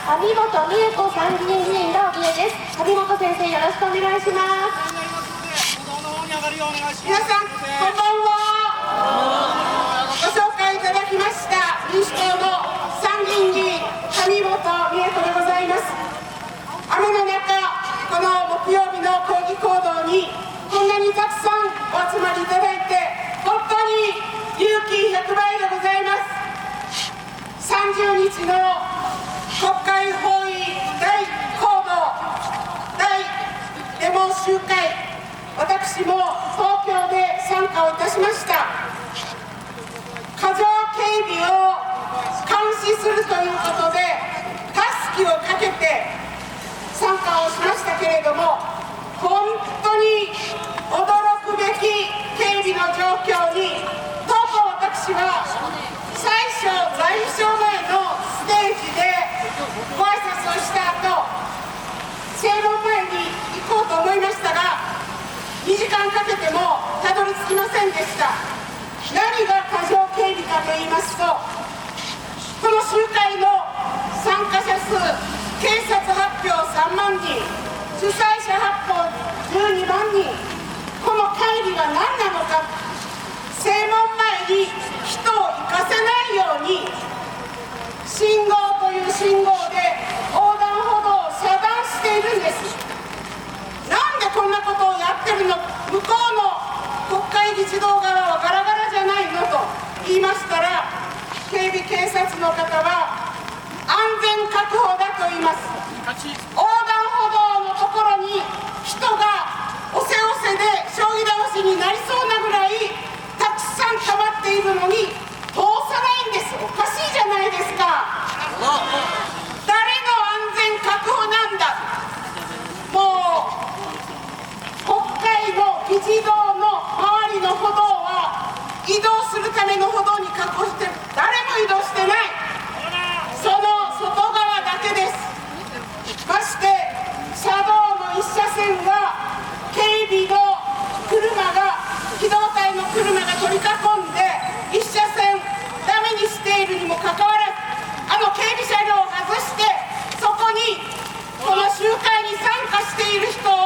上本美恵子参議院議員がお見えです。上本先生、よろしくお願いします。皆さん、こんばんは。ご紹介いただきました民主党の参議院議員、上本美恵子でございます。雨の中、この木曜日の抗議行動にこんなにたくさんお集まりいただいて、本当に勇気100倍でございます。30日の国会包囲大行動、大デモ集会、私も東京で参加をいたしました。過剰警備を監視するということでタスキをかけて参加をしましたけれども、本当に驚くべき警備の状況に、とうとう私は最初財務省前のステージでご挨拶をした後、正門前に行こうと思いましたが、2時間かけてもたどり着きませんでした。何が過剰警備かと言いますと、この集会の参加者数、警察発表3万人、主催者発表12万人、この会議が何なのか、正門前に人を行かせないように、信号という信号で横断歩道を遮断しているんです。なんでこんなことをやってるの、向こうの国会議事堂側はガラガラじゃないのと言いましたら、警備警察の方は安全確保だと言います。横断歩道のところに人がおせおせで将棋倒しになりそうなぐらいたくさん溜まっているのに通さないんです。おかしいじゃないですか。誰の安全確保なんだ。もう国会の議事堂の周りの歩道は移動するための歩道に確保して、誰も移動してない。その外側だけです。まして車道の1車線は警備の車が、機動隊の車が取り囲んで1車線ダメにしているにもかかわらず、警備車両を外して、そこにこの集会に参加している人を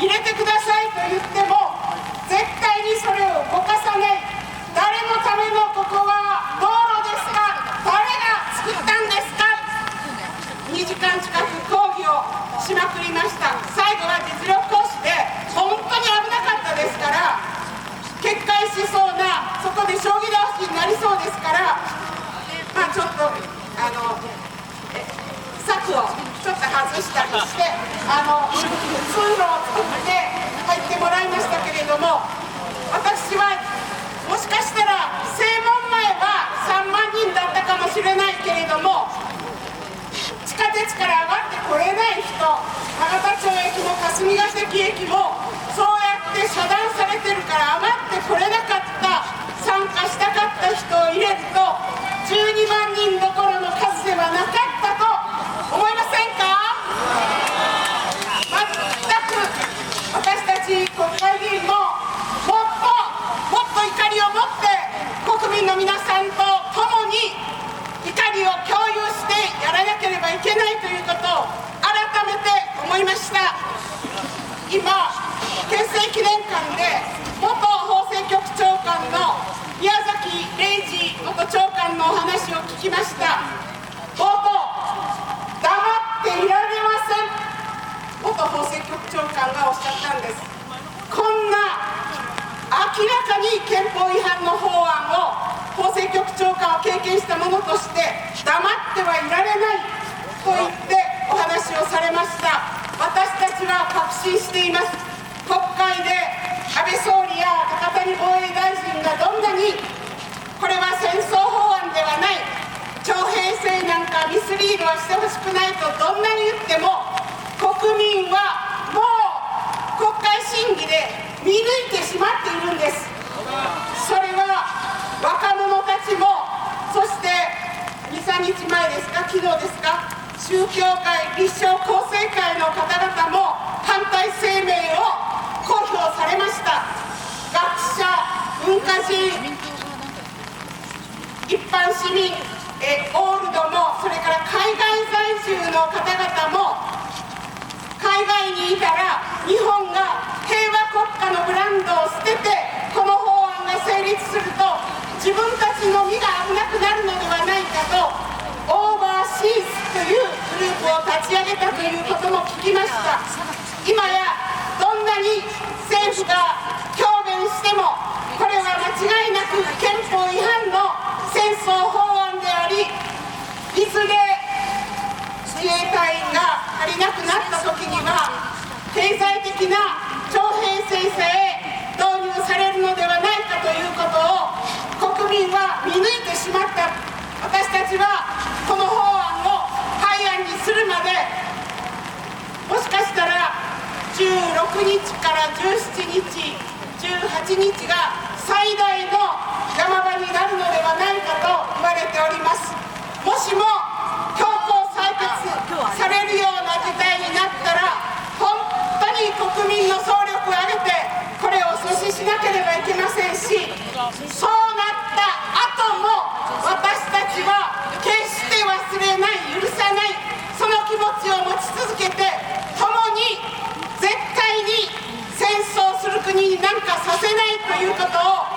入れてくださいと言っても絶対にそれを動かさない。誰のためのここは道路ですか、誰が作ったんですか。2時間近く抗議をしまくりました。最後は実力行使で本当に危なかったですから、決壊しそうな、そこで将棋倒しになりそうですから、ちょっと柵をちょっと外したりして、通路を作って入ってもらいましたけれども、私はもしかしたら正門前は3万人だったかもしれないけれども、地下鉄から上がってこれない人、永田町駅も霞ヶ関駅もそうやって遮断されてるから上がってこれなかった、参加したかった人を入れると12万人どころの数ではなかったと思いませんか。全く私たち国会議員ももっと怒りを持って国民の皆さんと共に怒りを共有してやらなければいけないということを改めて思いました。今、憲政記念館で元法制局長官の宮崎礼二元長官のお話を聞きました。冒頭、黙っていられません、元法制局長官がおっしゃったんです。こんな明らかに憲法違反の法案を法制局長官を経験した者として黙ってはいられないと言ってお話をされました。私たちは確信しています。国会で安倍総理や高谷防衛大臣がどんなにこれは戦争法案ではない、徴兵制なんかミスリードはしてほしくないとどんなに言っても、国民はもう国会審議で見抜いてしまっているんです。それは若者たちも、そして2、3日前ですか、昨日ですか、宗教界、立正厚生会の方々も反対声明を公表されました。学者、文化人、一般市民、オールドも、それから海外在住の方々も海外にいたら日本が平和国家のブランドを捨ててこの法案が成立すると自分たちの身が危なくなるのではないかとオーバーシーズというグループを立ち上げたということも聞きました。今やどんなに政府が強弁してもこれは間違いなく憲法違反の戦争法案であり、いずれ自衛隊員が足りなくなった時には経済的な徴兵制裁へ導入されるのではないかということを国民は見抜いてしまった。私たちはこの法案を廃案にするまでもしかしたら16日から17日18日が最大の山場になるのではないかと言われております。もしも強行採決されるような事態になったら本当に国民の総力を挙げてこれを阻止しなければいけませんし、そうなった後も私たちは決して忘れない、許さない、その気持ちを持ち続けて共に絶対に戦争する国になんかさせないということを